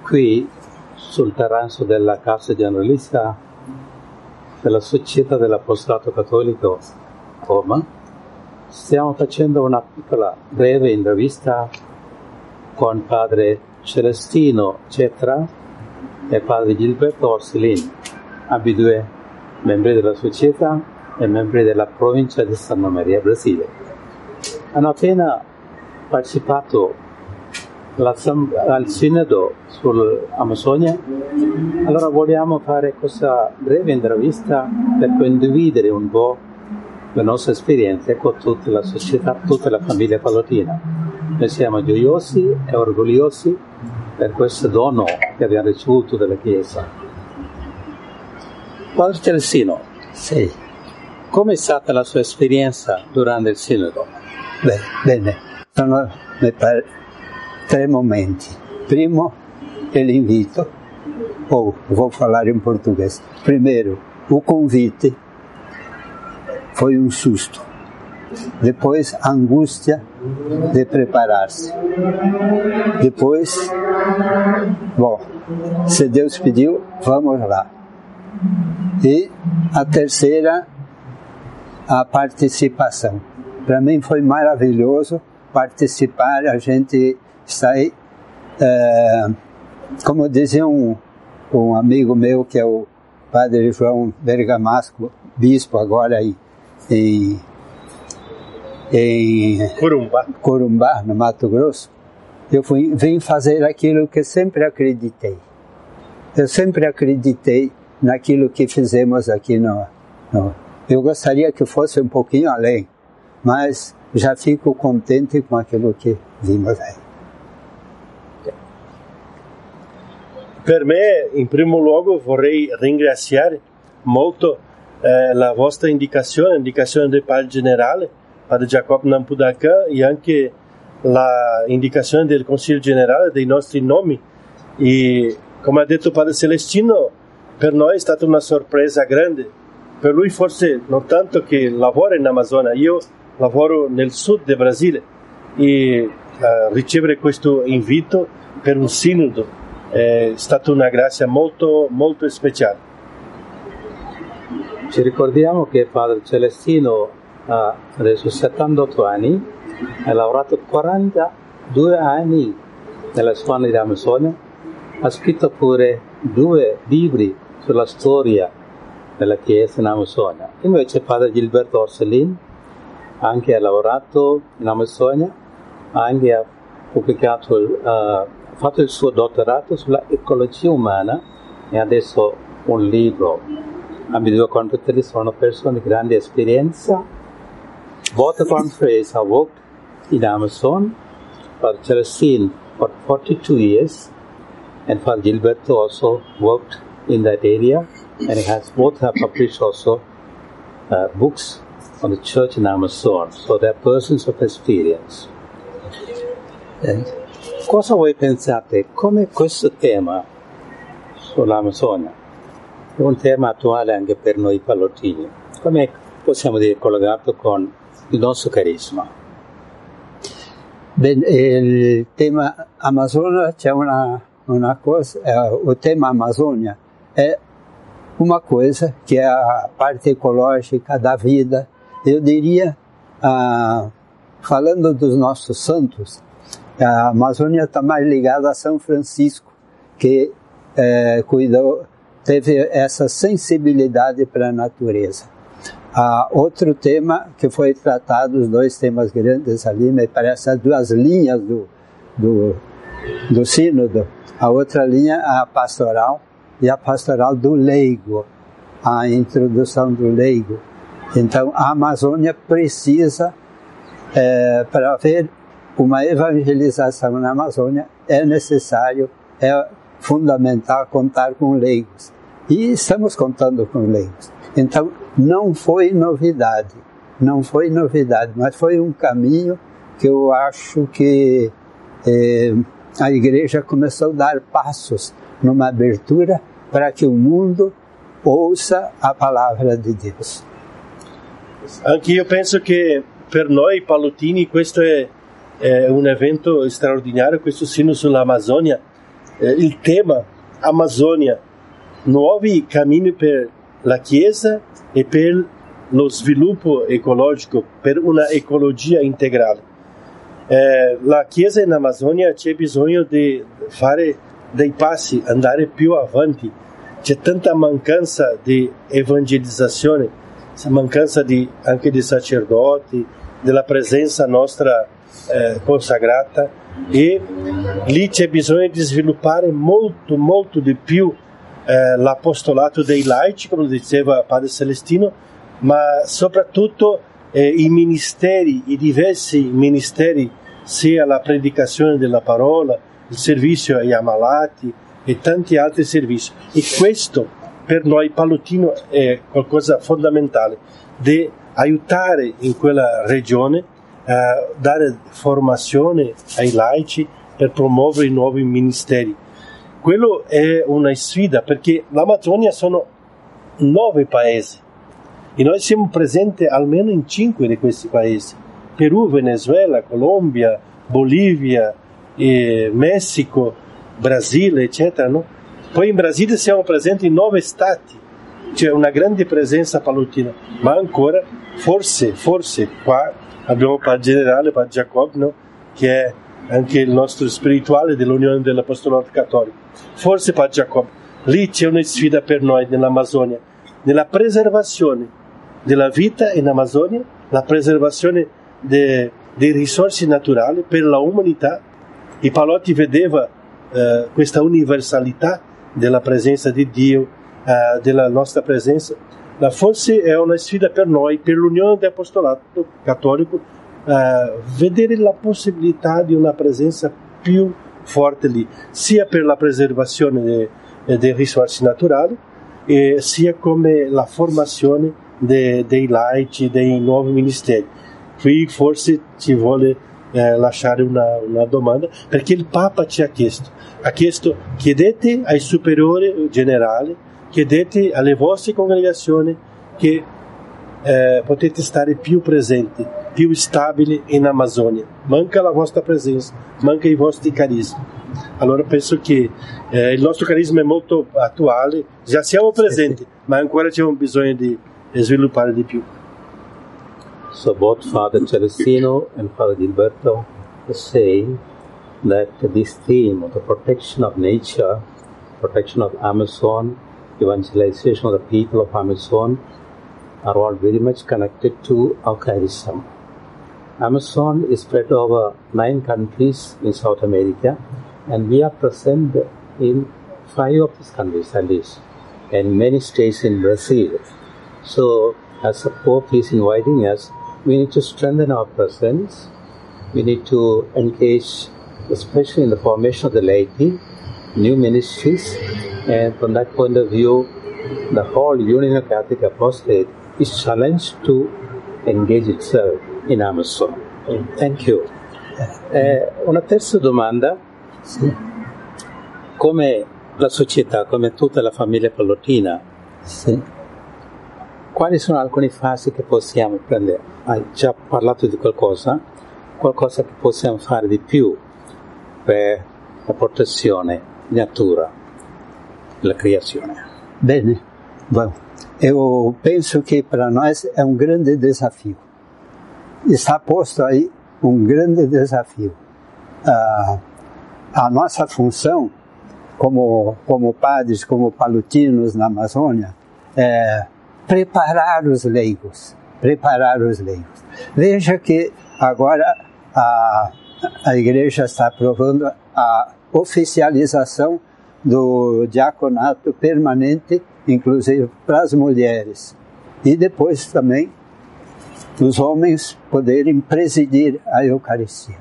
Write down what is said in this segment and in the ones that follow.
qui sul terrazzo della Casa Generalista della Società dell'Apostolato Cattolico Roma stiamo facendo una piccola breve intervista con padre Celestino Cetra e padre Gilberto Orsolin, ambedue membri della società e membri della provincia di Santa Maria, Brasile. Hanno appena partecipato al Sinodo sull'Amazzonia, allora vogliamo fare questa breve intervista per condividere un po' le nostre esperienze con tutta la società, tutta la famiglia pallotina. Noi siamo gioiosi e orgogliosi per questo dono che abbiamo ricevuto dalla Chiesa. Padre Celestino, sì. Come è stata la sua esperienza durante il Sinodo? Bene, sono mi pare 3 momenti. Primo é l'invito, vou falar em português. Primeiro, o convite foi um susto. Depois, a angústia de preparar-se. Depois, bom, se Deus pediu, vamos lá. E a terceira, a participação. Para mim foi maravilhoso participar, a gente sai, como dizia um amigo meu, que é o padre João Bergamasco, bispo agora em Corumbá, no Mato Grosso, eu vim fazer aquilo que sempre acreditei. Eu sempre acreditei naquilo que fizemos aqui eu gostaria que fosse um pouquinho além, mas já fico contente com aquilo que vimos aí. Per me, in primo luogo, vorrei ringraziare molto la vostra indicazione del Padre Generale, Padre Jacopo Nampudacan, e anche la indicazione del Consiglio Generale dei nostri nomi. E, come ha detto Padre Celestino, per noi è stata una sorpresa grande. Per lui forse non tanto che lavora in Amazzonia, io lavoro nel sud del Brasile, e ricevere questo invito per un sinodo è stata una grazia molto, molto speciale. Ci ricordiamo che Padre Celestino ha adesso 78 anni, ha lavorato 42 anni nella zona di Amazzonia, ha scritto pure 2 libri sulla storia della Chiesa in Amazzonia. Invece Padre Gilberto Orsolin anche ha lavorato in Amazzonia, anche ha pubblicato, fatto il suo dottorato sulla ecologia umana e adesso un libro. Ambedue confratelli sono persone di grande esperienza. Both the confreres have worked in Amazon. Father Celestine for 42 years, and Father Gilberto also worked in that area, and both have published also books on the church in Amazon. So they are persons of experience. Cosa voi pensate? Come questo tema sull'Amazzonia è un tema attuale anche per noi pallottini? Come possiamo dire collegato con il nostro carisma? Bene, il tema Amazzonia c'è una cosa, o tema Amazônia é uma coisa que é a parte ecológica da vida. Eu diria, falando dos nossos santos, a Amazônia está mais ligada a São Francisco, que teve essa sensibilidade para a natureza. Outro tema que foi tratado, os 2 temas grandes ali, me parece as 2 linhas do sínodo. A outra linha, a pastoral, e a pastoral do leigo, a introdução do leigo. Então, a Amazônia precisa, para haver uma evangelização na Amazônia, é necessário, é fundamental contar com leigos. E estamos contando com leigos. Então, não foi novidade, mas foi um caminho que eu acho que a Igreja começou a dar passos numa abertura para que o mundo ouça a palavra de Deus. Anche io penso che per noi pallottini questo è un evento straordinario, questo sino sull'Amazzonia, il tema Amazônia, nuovi cammini per la Chiesa e per lo sviluppo ecologico, per una ecologia integrale. La Chiesa in Amazônia c'è bisogno di fare dei passi, andare più avanti. C'è tanta mancanza di evangelizzazione, mancanza anche di sacerdoti, della presenza nostra consacrata, e lì c'è bisogno di sviluppare molto, molto di più l'apostolato dei laici, come diceva Padre Celestino, ma soprattutto i ministeri, i diversi ministeri, sia la predicazione della parola, il servizio agli ammalati e tanti altri servizi. E questo per noi pallottino è qualcosa fondamentale, di aiutare in quella regione a dare formazione ai laici per promuovere i nuovi ministeri. Quello è una sfida, perché l'Amazzonia sono 9 paesi e noi siamo presenti almeno in 5 di questi paesi: Perù, Venezuela, Colombia, Bolivia, Messico, Brasile, eccetera, no? Poi in Brasile siamo presenti in 9 stati, c'è una grande presenza pallottina, ma ancora forse qua abbiamo Padre Generale, Padre Jacob, no? Che è anche il nostro spirituale dell'Unione dell'Apostolato Cattolico. Forse Padre Jacob, lì c'è una sfida per noi nell'Amazzonia, nella preservazione della vita in Amazzonia, la preservazione dei risorse naturali per la umanità. I Pallotti vedeva questa universalità della presenza di Dio, della nostra presenza. Forse è una sfida per noi, per l'Unione dell'Apostolato Cattolico, vedere la possibilità di una presenza più forte lì, sia per la preservazione dei risorse naturali, sia come la formazione dei laici, dei nuovi ministeri. Qui forse ci vuole lasciare una domanda, perché il Papa ci ha chiesto: chiedete ai superiori generali, chiedete alle vostre congregazioni che potete stare più presenti, più stabili in Amazzonia. Manca la vostra presenza, manca i vostri carismi. Allora penso che il nostro carisma è molto attuale, già siamo presenti, ma ancora c'è un bisogno di sviluppare di più. So both Father Celestino and Father Gilberto say that this theme of the protection of nature, protection of Amazon, evangelization of the people of Amazon are all very much connected to our charism. Amazon is spread over 9 countries in South America, and we are present in 5 of these countries at least, and many states in Brazil. So as the Pope is inviting us, we need to strengthen our presence. We need to engage, especially in the formation of the laity, new ministries, and from that point of view, the whole Union of Catholic Apostolate is challenged to engage itself in Amazon. Thank you. Una terza domanda. Sì. Come la società, come tutta la famiglia pallottina, Sì. quali sono alcune fasi che possiamo prendere? Hai già parlato di qualcosa che possiamo fare di più per la protezione della natura, la creazione? Bene, bom, eu penso que para nós é um grande desafio. Está posto aí um grande desafio. A nossa função como padres, como pallotinos na Amazônia, é preparar os leigos. Veja que agora a Igreja está aprovando a oficialização do diaconato permanente, inclusive para as mulheres. E depois também os homens poderem presidir a Eucaristia.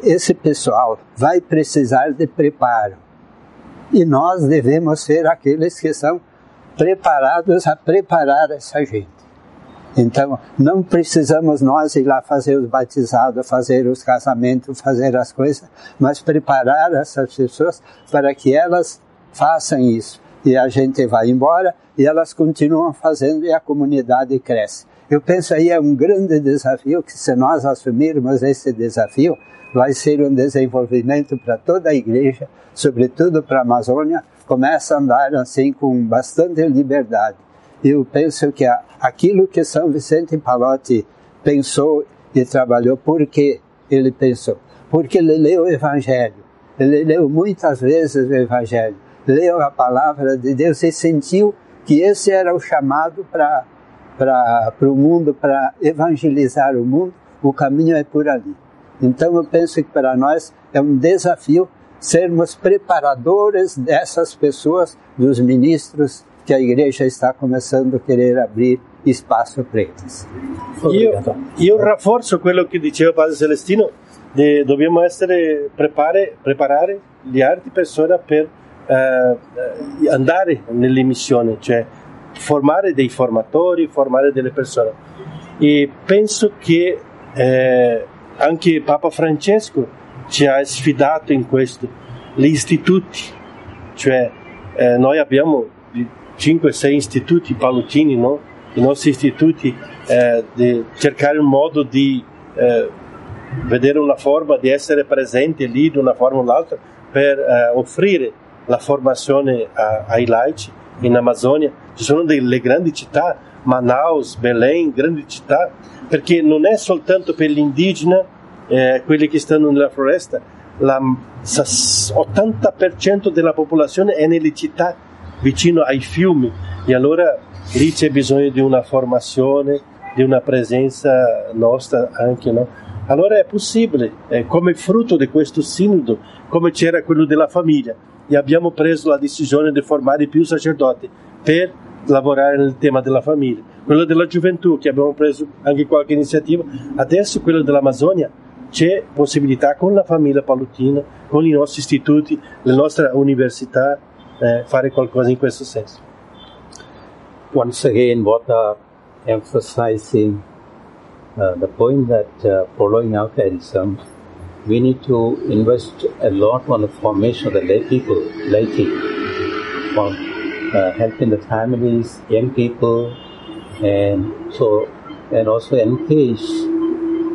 Esse pessoal vai precisar de preparo. E nós devemos ser aqueles que são preparados a preparar essa gente. Então, não precisamos nós ir lá fazer os batizados, fazer os casamentos, fazer as coisas, mas preparar essas pessoas para que elas façam isso. E a gente vai embora e elas continuam fazendo e a comunidade cresce. Eu penso aí é um grande desafio que, se nós assumirmos esse desafio, vai ser um desenvolvimento para toda a igreja, sobretudo para a Amazônia, começa a andar assim com bastante liberdade. Eu penso que aquilo que São Vicente Pallotti pensou e trabalhou, por que ele pensou? Porque ele leu o Evangelho, ele leu muitas vezes o Evangelho, leu a palavra de Deus e sentiu que esse era o chamado para o mundo, para evangelizar o mundo, o caminho é por ali. Então eu penso que para nós é um desafio sermos preparadores dessas pessoas, dos ministros que a igreja está começando a querer abrir espaço para eles. Io rafforzo quello che diceva Padre Celestino, dobbiamo preparare gli altri persone per andare nelle missioni, cioè formare dei formatori, formare delle persone. E penso che anche Papa Francesco ci ha sfidato in questo, gli istituti, cioè noi abbiamo 5-6 istituti pallottini, no? I nostri istituti, di cercare un modo di vedere una forma di essere presenti lì di una forma o l'altra per offrire la formazione ai laici in Amazzonia. Ci sono delle grandi città, Manaus, Belém, grandi città, perché non è soltanto per gli indigeni, quelli che stanno nella foresta, l'80% della popolazione è nelle città vicino ai fiumi, e allora lì c'è bisogno di una formazione, di una presenza nostra anche, no? Allora è possibile, come frutto di questo sinodo, come c'era quello della famiglia, e abbiamo preso la decisione di formare più sacerdoti per lavorare nel tema della famiglia. Quello della gioventù, che abbiamo preso anche qualche iniziativa, adesso quello dell'Amazzonia, c'è possibilità con la famiglia pallottina, con i nostri istituti, le nostre università, fare qualcosa in questo senso. Once again, what emphasizing the point that following our charism, we need to invest a lot on the formation of the lay people, laity, for helping the families, young people, and also engage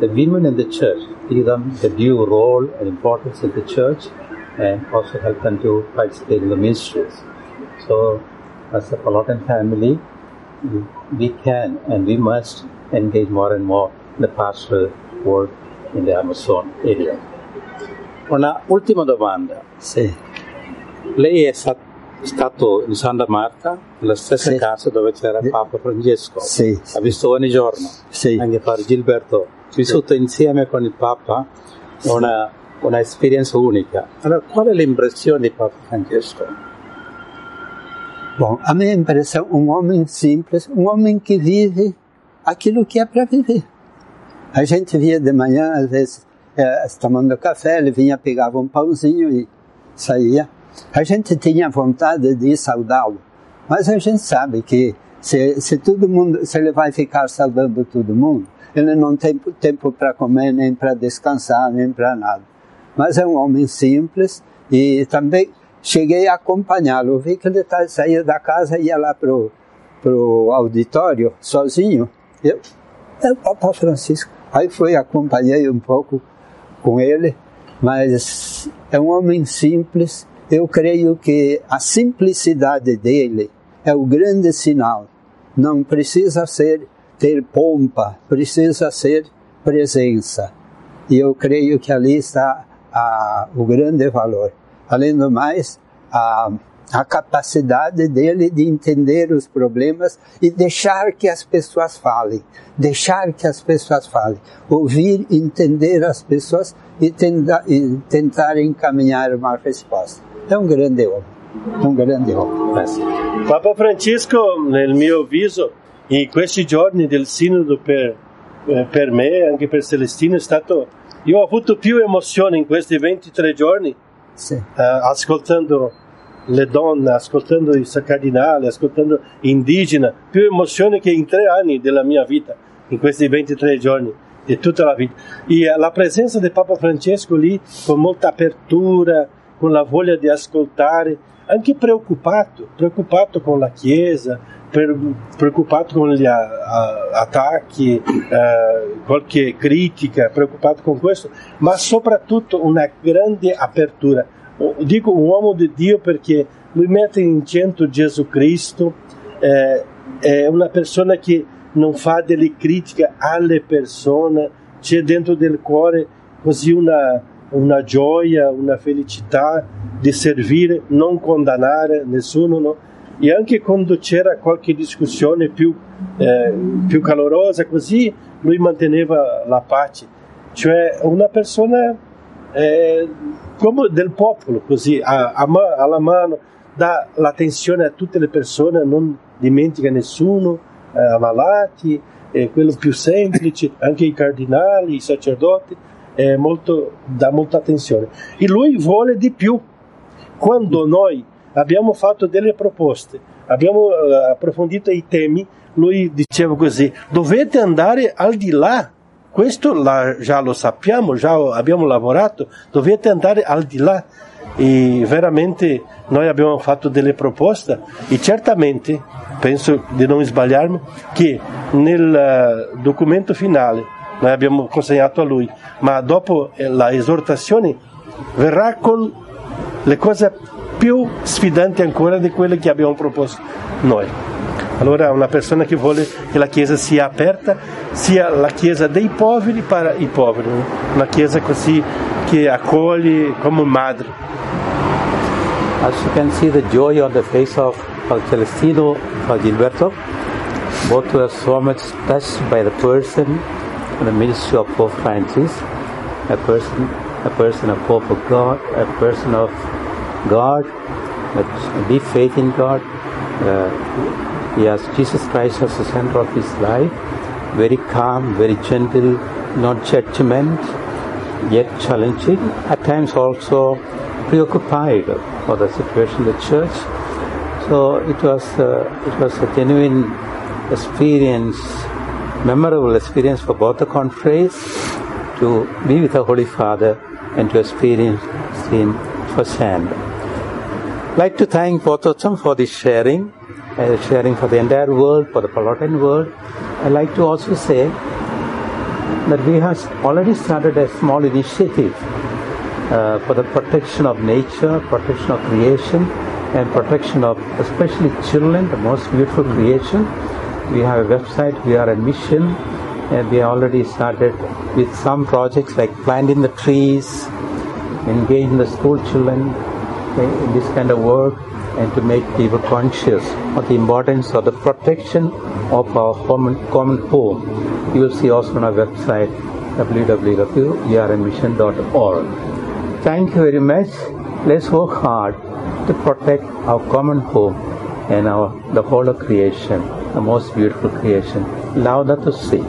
the women in the church, give them the due role and importance in the church, and also help them to participate in the ministries. So, as a Pallotta family, we can and we must engage more and more in the pastoral work in the Amazon area. Una ultima domanda. Sì. Lei è stato in Santa Marta, nella stessa casa dove c'era Papa Francesco. Sì. Ha visto ogni giorno. Sì. Anche Padre Gilberto. Vissuto insieme con il Papa una esperienza unica. Allora, qual è l'impressione di Papa Francesco? Bom, a minha impressão, um homem simples, um homem que vive aquilo que é para viver. A gente via de manhã, às vezes, tomando café, ele vinha, pegava um pãozinho e saía. A gente tinha vontade de saudá-lo, mas a gente sabe que se todo mundo, se ele vai ficar saudando todo mundo, ele não tem tempo para comer, nem para descansar, nem para nada. Mas é um homem simples e também cheguei a acompanhá-lo. Vi que ele saía da casa e ia lá pro auditório sozinho. O Papa Francisco. Aí fui, acompanhei um pouco com ele, mas é um homem simples. Eu creio que a simplicidade dele é o grande sinal. Não precisa ter pompa, precisa ser presença. E eu creio que ali está o grande valor. Além do mais, a capacidade dele de entender os problemas e deixar que as pessoas falem. Ouvir, entender as pessoas e tentar encaminhar uma resposta. É um grande homem. Papa Francesco, nel mio avviso, in questi giorni del sinodo per me, anche per Celestino, è stato... Io ho avuto più emozione in questi 23 giorni, sì. Ascoltando le donne, ascoltando i cardinali, ascoltando indigeni, più emozione che in 3 anni della mia vita, in questi 23 giorni, di tutta la vita. E la presenza di Papa Francesco lì, con molta apertura, con la voglia di ascoltare, anche preoccupato con la Chiesa, preoccupato con gli attacchi, qualche critica, preoccupato con questo, ma soprattutto una grande apertura. Dico un uomo di Dio perché lui mette in centro Gesù Cristo, è una persona che non fa delle critiche alle persone, c'è dentro del cuore così una gioia, una felicità di servire, non condannare nessuno, no? E anche quando c'era qualche discussione più calorosa così, lui manteneva la pace, cioè una persona come del popolo, così alla mano, dà l'attenzione a tutte le persone, non dimentica nessuno, ammalati, quello più semplice, anche i cardinali, i sacerdoti, dà molta attenzione. E lui vuole di più. Quando noi abbiamo fatto delle proposte, abbiamo approfondito i temi, lui diceva così: dovete andare al di là, questo già lo sappiamo, già abbiamo lavorato, dovete andare al di là. E veramente noi abbiamo fatto delle proposte e certamente, penso di non sbagliarmi, che nel documento finale noi abbiamo consegnato a lui, ma dopo la esortazione verrà con le cose più sfidanti ancora di quelle che abbiamo proposto noi. Allora una persona che vuole che la Chiesa sia aperta, sia la Chiesa dei poveri per i poveri, una Chiesa così che accoglie come madre. As you can see the joy on the face of Celestino, Gilberto, both were so much touched by the person and the ministry of Pope Francis, a person of Pope of God, a person of God, a deep faith in God. He has Jesus Christ as the center of his life, very calm, very gentle, not judgment, yet challenging, at times also preoccupied for the situation in the church. So it was a genuine experience, memorable experience for both the confreres to be with the Holy Father and to experience him firsthand. I'd like to thank both of them for this sharing for the entire world, for the Pallottine world. I'd like to also say that we have already started a small initiative for the protection of nature, protection of creation, and protection of especially children, the most beautiful creation. We have a website, we are a mission, and we already started with some projects like planting the trees, engaging the school children in this kind of work, and to make people conscious of the importance of the protection of our common home. You will see also on our website www.grnmission.org. Thank you very much. Let's work hard to protect our common home and the whole of creation, the most beautiful creation. Laudato Si.